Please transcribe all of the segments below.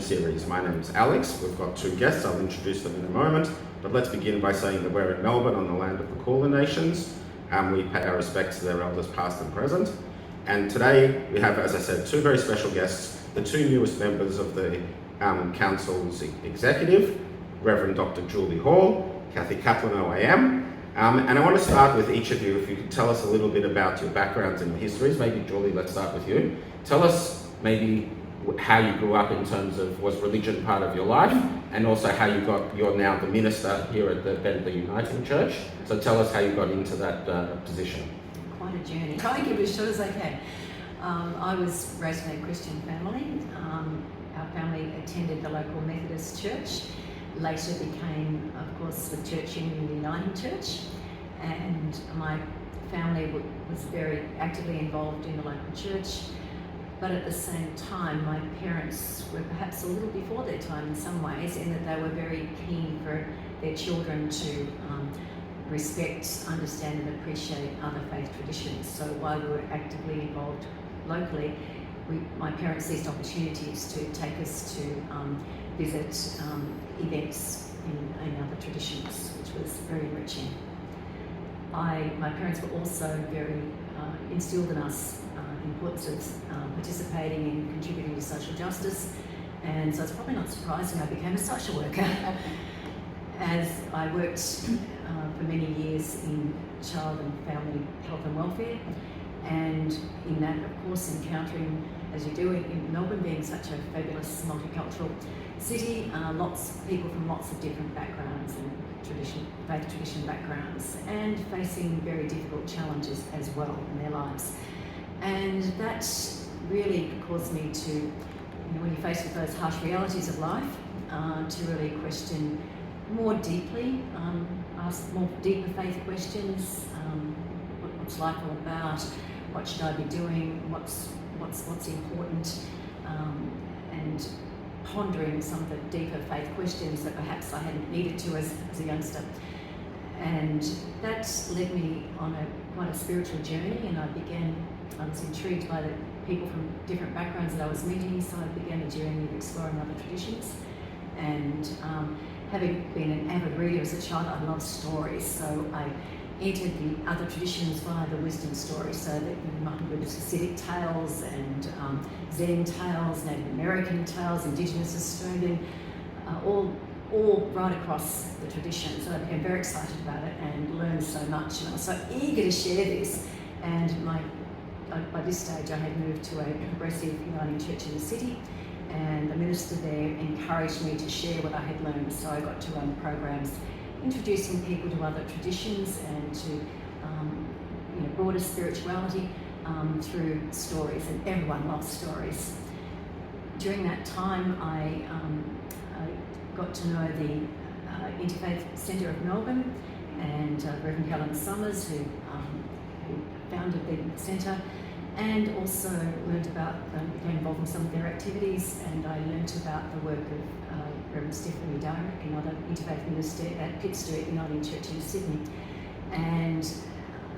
series. My name is Alex. We've got two guests. I'll introduce them in a moment. But let's begin by saying that we're in Melbourne on the land of the Kulin Nations. We pay our respects to their elders past and present. And today we have, as I said, two very special guests, the two newest members of the Council's executive, Rev Dr Julie Hall, Kaplan OAM. And I want to start with each of you, if you could tell us a little bit about your backgrounds and histories. Maybe Julie, let's start with you. Tell us maybe how you grew up in terms of, was religion part of your life, and also how you're now the minister here at the Bentleigh Uniting Church. So tell us how you got into that position. Quite a journey. Try and keep it as short as I can. I was raised in a Christian family. Our family attended the local Methodist church. Later became, of course, the Church Union, the Uniting Church. And my family was very actively involved in the local church. But at the same time, my parents were perhaps a little before their time in some ways, in that they were very keen for their children to respect, understand and appreciate other faith traditions. So while we were actively involved locally, my parents seized opportunities to take us to visit events in other traditions, which was very enriching. My parents were also very instilled in us the importance of participating and contributing to social justice, and so it's probably not surprising I became a social worker. As I worked for many years in child and family health and welfare, and in that, of course, encountering, as you do in Melbourne, being such a fabulous multicultural city, lots of people from lots of different backgrounds and faith tradition backgrounds, and facing very difficult challenges as well in their lives. And that really caused me to, when you're faced with those harsh realities of life, to really question more deeply, ask more deeper faith questions. What's life all about? What should I be doing? What's important? And pondering some of the deeper faith questions that perhaps I hadn't needed to as a youngster. And that led me on quite a spiritual journey, and I was intrigued by the people from different backgrounds that I was meeting, so I began a journey of exploring other traditions. And having been an avid reader as a child, I love stories, so I entered the other traditions via the wisdom stories, so that you might include Hasidic tales and Zen tales, Native American tales, Indigenous Australian, all right across the tradition. So I became very excited about it and learned so much, and I was so eager to share this. And by this stage I had moved to a progressive Uniting Church in the city, and the minister there encouraged me to share what I had learned, so I got to run programs introducing people to other traditions and to broader spirituality through stories, and everyone loves stories. During that time I got to know the Interfaith Centre of Melbourne and Rev Helen Summers, who founded the centre, and also learned about, became involved in some of their activities, and I learnt about the work of Rev Stephanie Dyrek, another interfaith minister at Pitt Street Uniting Church in Sydney. And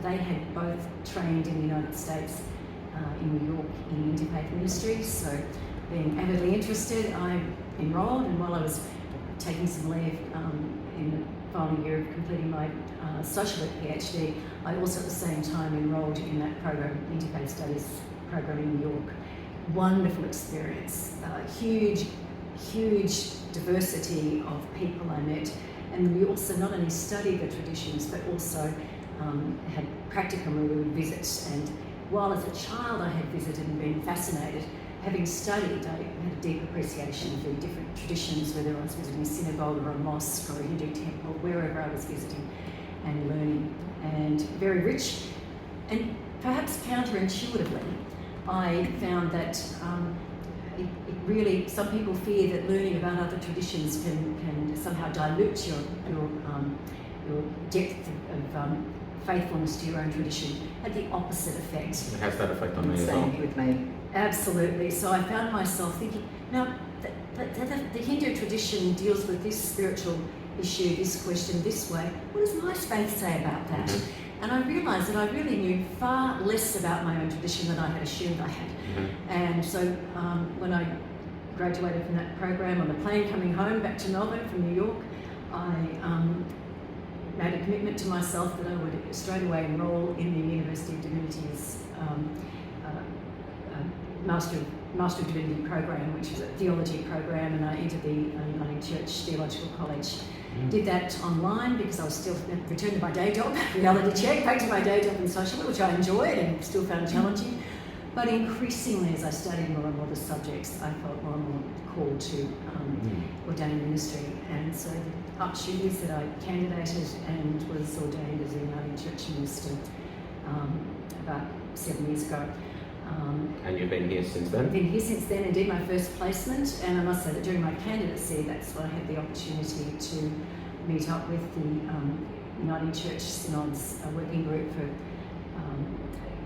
they had both trained in the United States, in New York, in interfaith ministries. So being avidly interested, I enrolled, and while I was taking some leave in the final year of completing my social work PhD, I also at the same time enrolled in that program, Interfaith Studies program in New York. Wonderful experience, huge diversity of people I met, and we also not only studied the traditions but also had practicum where we would visit. And while as a child I had visited and been fascinated, having studied, I had a deep appreciation for different traditions, whether I was visiting a synagogue or a mosque or a Hindu temple, wherever I was visiting and learning, and very rich. And perhaps counterintuitively, I found that it really, some people fear that learning about other traditions can somehow dilute your depth of faithfulness to your own tradition. Had the opposite effect. It has that effect on me as well. Same with me. Absolutely. So I found myself thinking, now, the Hindu tradition deals with this spiritual issue, this question, this way. What does my faith say about that? Mm-hmm. And I realised that I really knew far less about my own tradition than I had assumed I had. Mm-hmm. And so when I graduated from that program. On the plane coming home back to Melbourne from New York, I made a commitment to myself that I would straight away enrol in the University of Divinity's Master of Divinity program, which was a theology program, and I entered the Uniting Church Theological College. Did that online because I was still returned to my day job, reality check, back to my day job in social work, which I enjoyed and still found challenging. But increasingly, as I studied more and more the subjects, I felt more and more called to ordained ministry. And so the upshoot is that I candidated and was ordained as a Uniting Church minister about 7 years ago. And you've been here since then? I've been here since then and did my first placement, and I must say that during my candidacy, that's when I had the opportunity to meet up with the Uniting Church Synod's working group for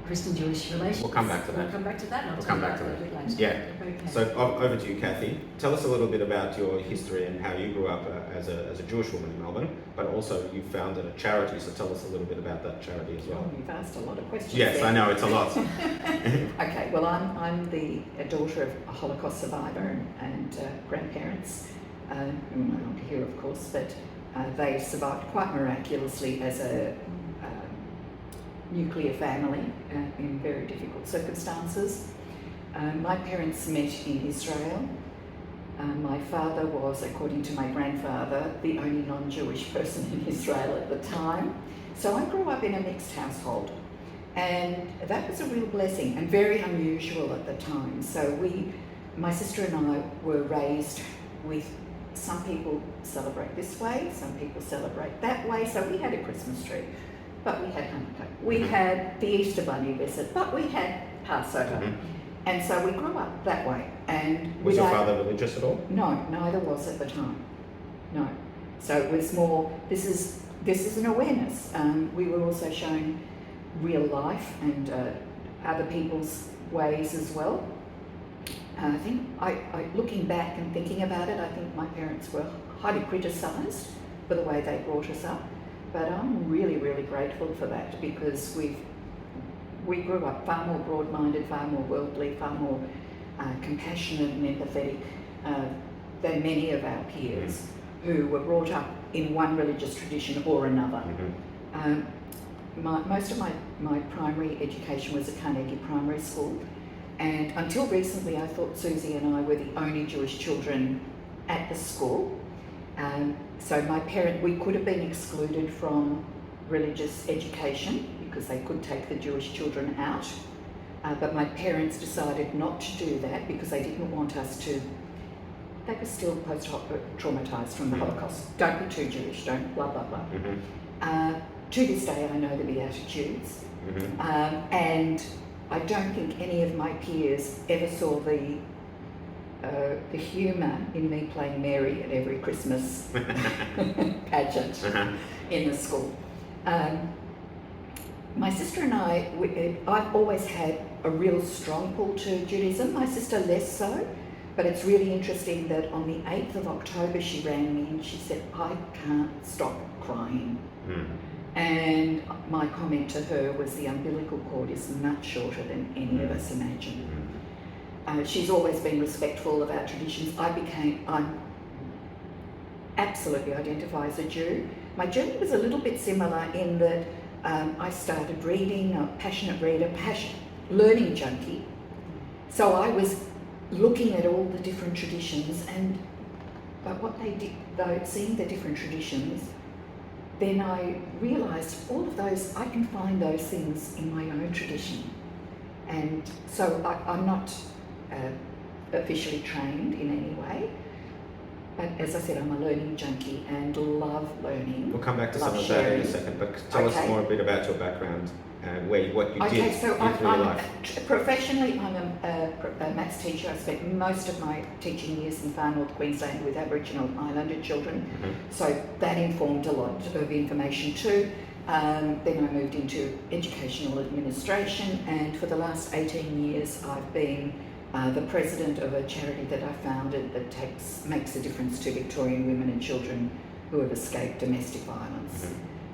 Christian-Jewish relations. We'll come back to that. We'll come back to that. We'll come back to that. A bit later. Yeah. Okay. So over to you, Kathy. Tell us a little bit about your history and how you grew up as a Jewish woman in Melbourne, but also you founded a charity. So tell us a little bit about that charity as well. Oh, you've asked a lot of questions. Yes, there. I know it's a lot. Okay, well, I'm a daughter of a Holocaust survivor and grandparents, who are no longer here, of course, but they survived quite miraculously as a nuclear family in very difficult circumstances. My parents met in Israel. My father was, according to my grandfather, the only non-Jewish person in Israel at the time. So I grew up in a mixed household, and that was a real blessing and very unusual at the time. So my sister and I were raised with, some people celebrate this way, some people celebrate that way. So we had a Christmas tree, but we had Hanukkah. We had the Easter Bunny visit, but we had Passover. And so we grew up that way. And Was your father religious at all? No, neither was at the time. No. So it was more, this is an awareness. We were also shown real life and other people's ways as well. I think, looking back and thinking about it, I think my parents were highly criticised for the way they brought us up. But I'm really, really grateful for that, because we grew up far more broad-minded, far more worldly, far more compassionate and empathetic than many of our peers who were brought up in one religious tradition or another. Most of my primary education was at Carnegie Primary School, and until recently I thought Susie and I were the only Jewish children at the school. So we could have been excluded from religious education because they could take the Jewish children out. But my parents decided not to do that because they didn't want us to, they were still post-traumatised from the Holocaust. Don't be too Jewish, don't blah, blah, blah. To this day, I know the Beatitudes. And I don't think any of my peers ever saw the humour in me playing Mary at every Christmas pageant in the school. My sister and I've always had a real strong pull to Judaism, my sister less so, but it's really interesting that on the 8th of October she rang me and she said, I can't stop crying. And my comment to her was the umbilical cord is much shorter than any of us imagine. She's always been respectful of our traditions. I absolutely identify as a Jew. My journey was a little bit similar in that I started reading, a passionate reader, learning junkie. So I was looking at all the different traditions, but what they did, though, seeing the different traditions, then I realised all of those, I can find those things in my own tradition. And so I'm not officially trained in any way, but as I said, I'm a learning junkie and love learning. We'll come back to some of that in a second, but tell us more a bit about your background and what you did so in your life. Professionally, I'm a maths teacher. I spent most of my teaching years in far north Queensland with Aboriginal Islander children, so that informed a lot of information too. Then I moved into educational administration, and for the last 18 years I've been the president of a charity that I founded that makes a difference to Victorian women and children who have escaped domestic violence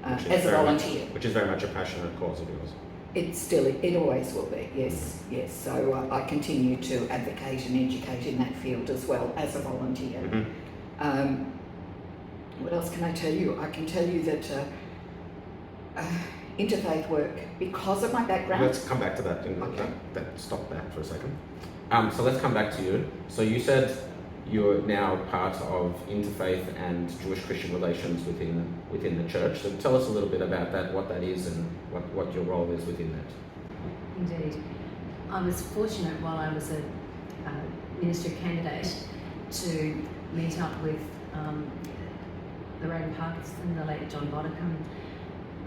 as a volunteer. Which is very much a passionate cause of yours. It always will be, yes. So I continue to advocate and educate in that field as well as a volunteer. What else can I tell you? I can tell you that interfaith work, because of my background... Let's come back to that. Stop that for a second. So let's come back to you. So you said you're now part of interfaith and Jewish-Christian relations within the church. So tell us a little bit about that, what that is and what your role is within that. Indeed. I was fortunate while I was a ministry candidate to meet up with the Rev Parkinson, the late John Bodicum,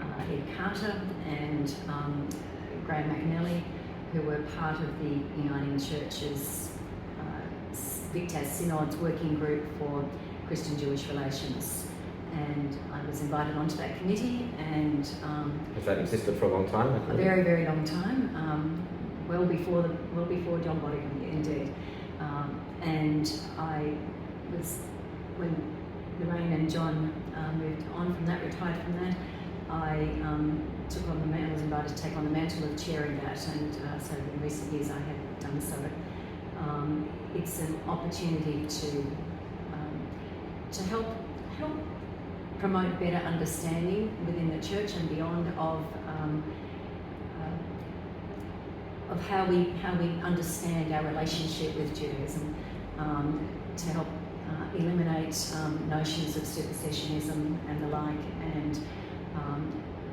Ed Carter and Graham McAnally, who were part of the Uniting Churches Victas Synod's working group for Christian-Jewish relations. And I was invited onto that committee, and has that existed for a long time? A very, very long time, well before John Bodicum, indeed. And I was, when Lorraine and John moved on from that, retired from that, I took on the mantle, was invited to take on the mantle of chairing that, and so in recent years I have done so. It's an opportunity to help promote better understanding within the church and beyond of how we understand our relationship with Judaism, to help eliminate notions of supersessionism and the like, and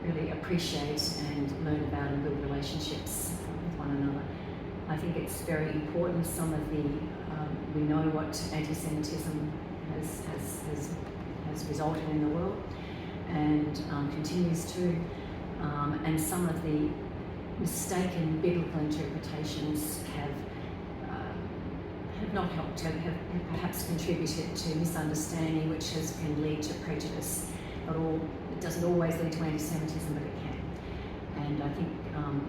really appreciate and learn about and build relationships with one another. I think it's very important. Some of the we know what anti-Semitism has resulted in the world, and continues to, and some of the mistaken biblical interpretations have not helped, have perhaps contributed to misunderstanding, which can lead to prejudice. It doesn't always lead to anti-Semitism, but it can. And I think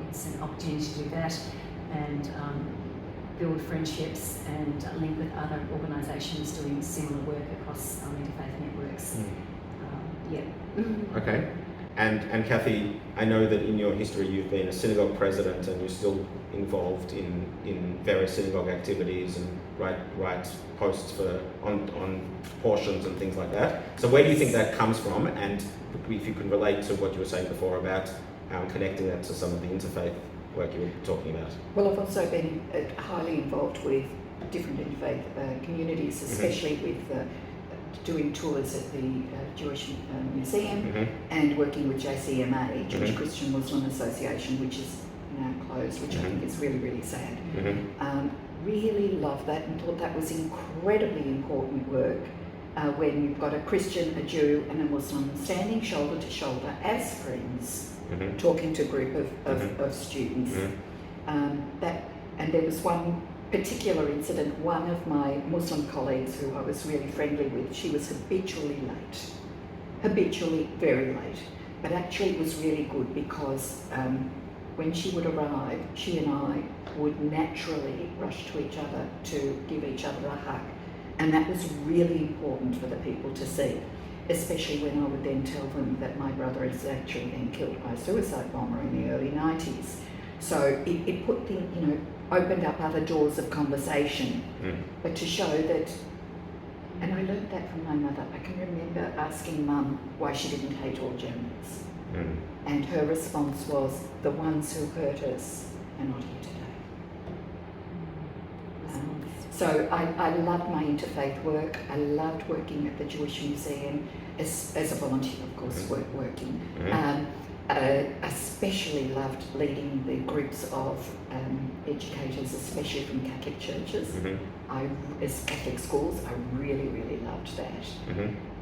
it's an opportunity to do that and build friendships and link with other organisations doing similar work across interfaith networks. Okay. And Kathy, I know that in your history you've been a synagogue president and you're still involved in various synagogue activities and write posts on portions and things like that. So where do you think that comes from? And if you can relate to what you were saying before about connecting that to some of the interfaith work you were talking about. Well, I've also been highly involved with different interfaith communities, especially with doing tours at the Jewish Museum and working with JCMA, Jewish Christian Muslim Association, which is now closed, which I think is really, really sad. Really loved that and thought that was incredibly important work when you've got a Christian, a Jew and a Muslim standing shoulder to shoulder as friends, talking to a group of students. And there was one particular incident. One of my Muslim colleagues who I was really friendly with, she was habitually very late, but actually it was really good because when she would arrive, she and I would naturally rush to each other to give each other a hug, and that was really important for the people to see, especially when I would then tell them that my brother is actually been killed by a suicide bomber in the early 90s. So it put opened up other doors of conversation, but to show that, and I learned that from my mother. I can remember asking Mum why she didn't hate all Germans, and her response was, the ones who hurt us are not here today. So I loved my interfaith work. I loved working at the Jewish Museum as a volunteer, of course, working. Especially loved leading the groups of educators, especially from Catholic churches. As Catholic schools, I really, really loved that.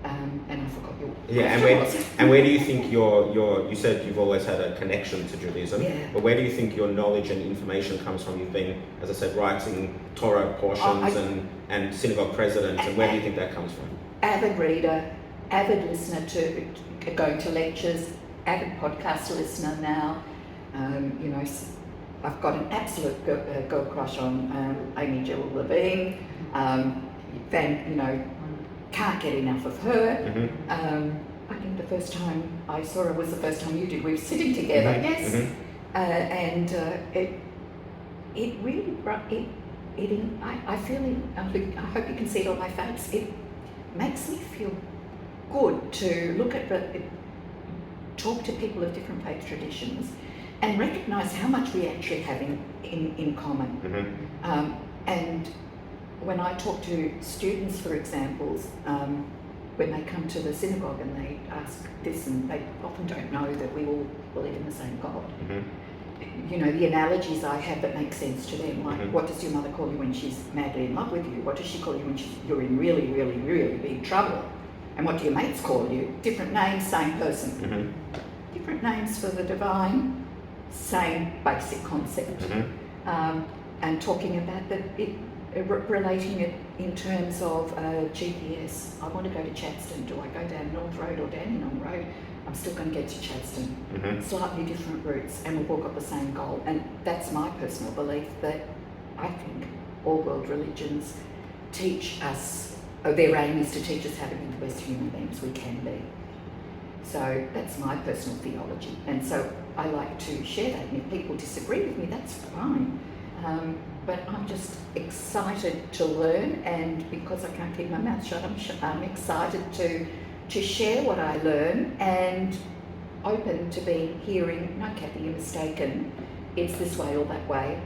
And I forgot your question. And where do you think you said you've always had a connection to Judaism, but where do you think your knowledge and information comes from? You've been, as I said, writing Torah portions and synagogue president, and where do you think that comes from? Avid reader, avid listener to going to lectures, avid podcast listener now. I've got an absolute girl crush on Amy Jill Levine. Can't get enough of her. I think the first time I saw her was the first time you did. We were sitting together, yes. It really I feel I hope you can see it on my face. It makes me feel good to look at talk to people of different faith traditions and recognise how much we actually have in common. Mm-hmm. And when I talk to students, for example, when they come to the synagogue and they ask this, and they often don't know that we all believe in the same God. Mm-hmm. You know, the analogies I have that make sense to them, like, Mm-hmm. what does your mother call you when she's madly in love with you? What does she call you when you're in really, really, really big trouble? And what do your mates call you? Different names, same person. Mm-hmm. Different names for the divine, same basic concept. Mm-hmm. And talking about relating it in terms of GPS. I want to go to Chadstone. Do I go down North Road or Dandenong Road? I'm still going to get to Chadstone. Mm-hmm. Slightly different routes, and we've all got the same goal. And that's my personal belief, that I think all world religions teach us, their aim is to teach us how to be the best human beings we can be. So that's my personal theology. And so I like to share that. And if people disagree with me, that's fine. But I'm just excited to learn, and because I can't keep my mouth shut, I'm excited to share what I learn, and open to hearing, no, Kathy, you're mistaken, it's this way or that way,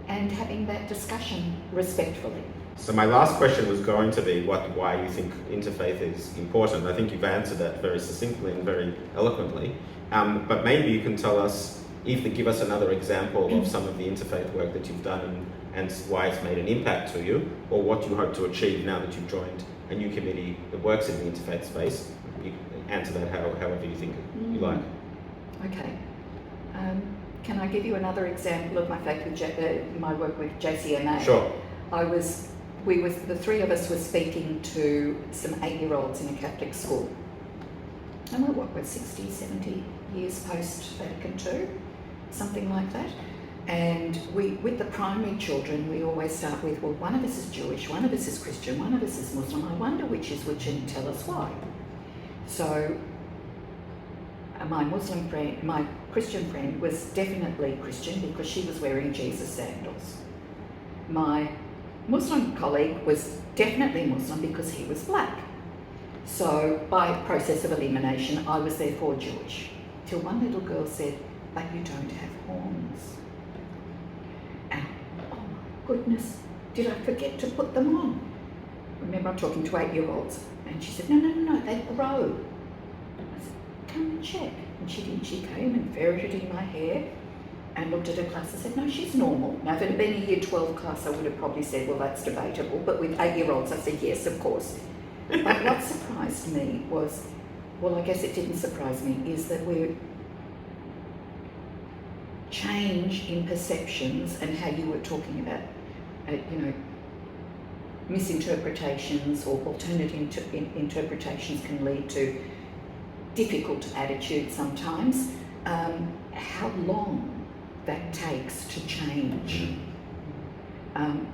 and having that discussion respectfully. So my last question was going to be why you think interfaith is important. I think you've answered that very succinctly and very eloquently. But maybe you can tell us, give us another example of some of the interfaith work that you've done and why it's made an impact to you, or what you hope to achieve now that you've joined a new committee that works in the interfaith space. You can answer that however you think you like. Okay. Can I give you another example of my faith with my work with JCMA? Sure. The three of us were speaking to some 8-year-olds in a Catholic school. And we're 60, 70 years post-Vatican II, something like that. And with the primary children, we always start with, well, one of us is Jewish, one of us is Christian, one of us is Muslim. I wonder which is which, and tell us why. So my Christian friend was definitely Christian because she was wearing Jesus sandals. My Muslim colleague was definitely Muslim because he was black. So by process of elimination, I was therefore Jewish. Till one little girl said, but you don't have horns. And oh my goodness, did I forget to put them on? Remember, I'm talking to 8-year-olds. And she said, no, they grow. I said, come and check. And she did. She came and ferreted in my hair and looked at her class and said, no, she's normal. Now, if it had been a year 12 class, I would have probably said, well, that's debatable. But with 8-year-olds, I said, yes, of course. But what surprised me was, well, I guess it didn't surprise me, is that we're change in perceptions, and how you were talking about, misinterpretations or alternative interpretations can lead to difficult attitudes sometimes. How long that takes to change.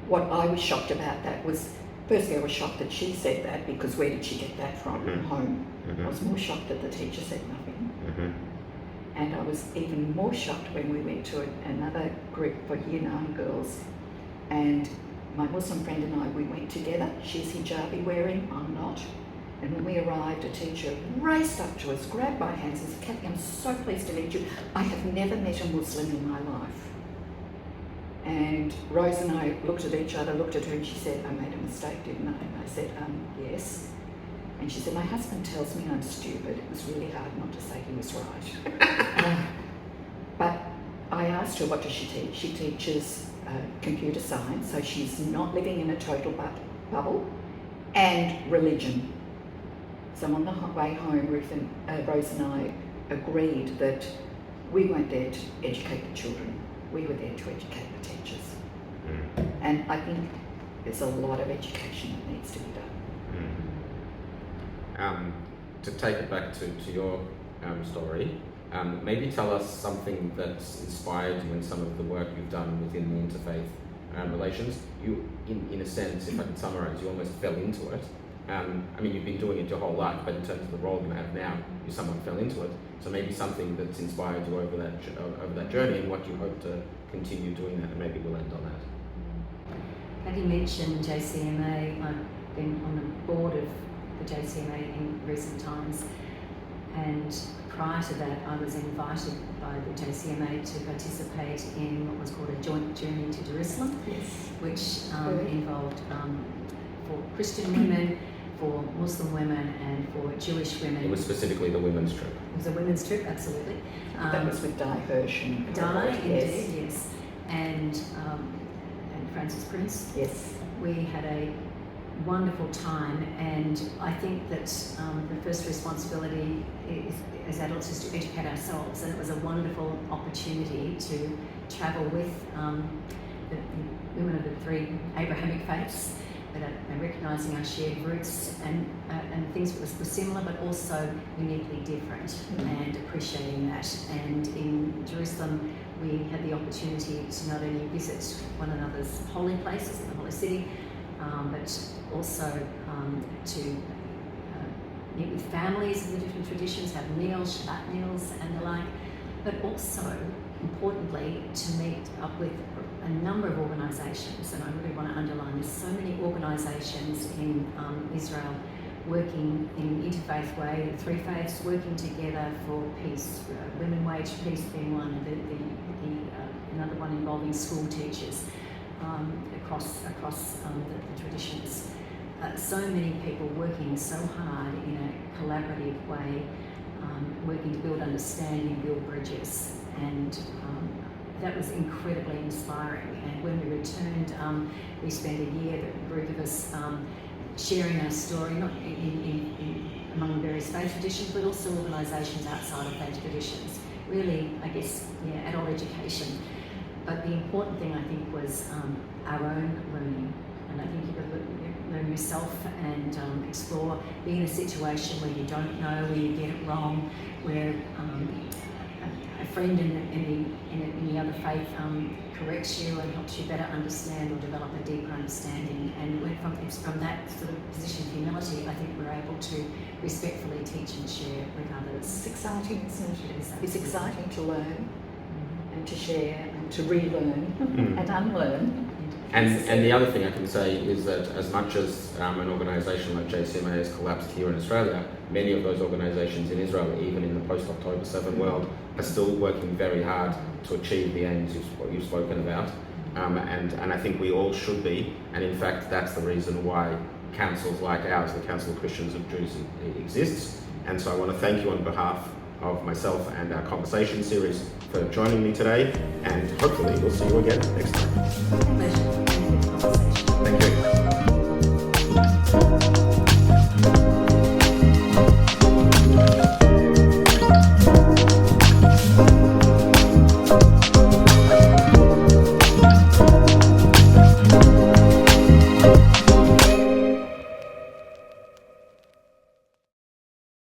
What I was shocked about that was, firstly, I was shocked that she said that, because where did she get that from? Home. I was more shocked that the teacher said nothing. And I was even more shocked when we went to another group for Year 9 girls, and my Muslim friend and I, we went together. She's hijabi wearing, I'm not. And when we arrived, a teacher raced up to us, grabbed my hands and said, Kathy, I'm so pleased to meet you. I have never met a Muslim in my life. And Rose and I looked at each other, looked at her, and she said, I made a mistake, didn't I? And I said, yes. And she said, my husband tells me I'm stupid. It was really hard not to say he was right. But I asked her, what does she teach? She teaches computer science, so she's not living in a total bubble, and religion. So on the way home, Rose and I agreed that we weren't there to educate the children. We were there to educate the teachers. And I think there's a lot of education that needs to be done. To take it back to your story, maybe tell us something that's inspired you in some of the work you've done within the interfaith relations. You, in a sense, if I can summarise, you almost fell into it, I mean, you've been doing it your whole life, but in terms of the role you have now, you somewhat fell into it. So maybe something that's inspired you over that journey, and what you hope to continue doing that, and maybe we'll end on that. Patty mentioned JCMA. I've been on the board of the JCMA in recent times, and prior to that I was invited by the JCMA to participate in what was called a joint journey to Jerusalem, which involved for Christian women, for Muslim women, and for Jewish women. It was specifically the women's trip. It was a women's trip, absolutely. That was with Di Hirsch and Di, yes. indeed, yes. And Francis Prince. Yes. We had a wonderful time, and I think that the first responsibility as adults is to educate ourselves, and it was a wonderful opportunity to travel with the women of the three Abrahamic faiths, but recognising our shared roots and things that were similar but also uniquely different, and appreciating that. And in Jerusalem we had the opportunity to not only visit one another's holy places in the Holy City, but also to meet with families of the different traditions, have meals, Shabbat meals and the like, but also, importantly, to meet up with a number of organisations, and I really want to underline this, so many organisations in Israel working in an interfaith way, the three faiths working together for peace, women wage peace being one, another one involving school teachers across the traditions. So many people working so hard in a collaborative way, working to build understanding, build bridges, and that was incredibly inspiring. And when we returned, we spent a year, the group of us, sharing our story, not among various faith traditions, but also organisations outside of faith traditions. Really, I guess, adult education. But the important thing, I think, was our own learning. And I think you've got to learn yourself and explore, being in a situation where you don't know, where you get it wrong, where a friend in the other faith corrects you and helps you better understand or develop a deeper understanding. And it's from that sort of position of humility, I think we're able to respectfully teach and share with others. It's exciting, isn't it? It is. It's exciting to learn and to share and to relearn and unlearn. And the other thing I can say is that as much as an organisation like JCMA has collapsed here in Australia, many of those organisations in Israel, even in the post-October 7 world, are still working very hard to achieve the aims you've spoken about. And I think we all should be, and in fact that's the reason why councils like ours, the Council of Christians of Jews, exists. And so I want to thank you on behalf of myself and our conversation series for joining me today, and hopefully we'll see you again next time. Pleasure.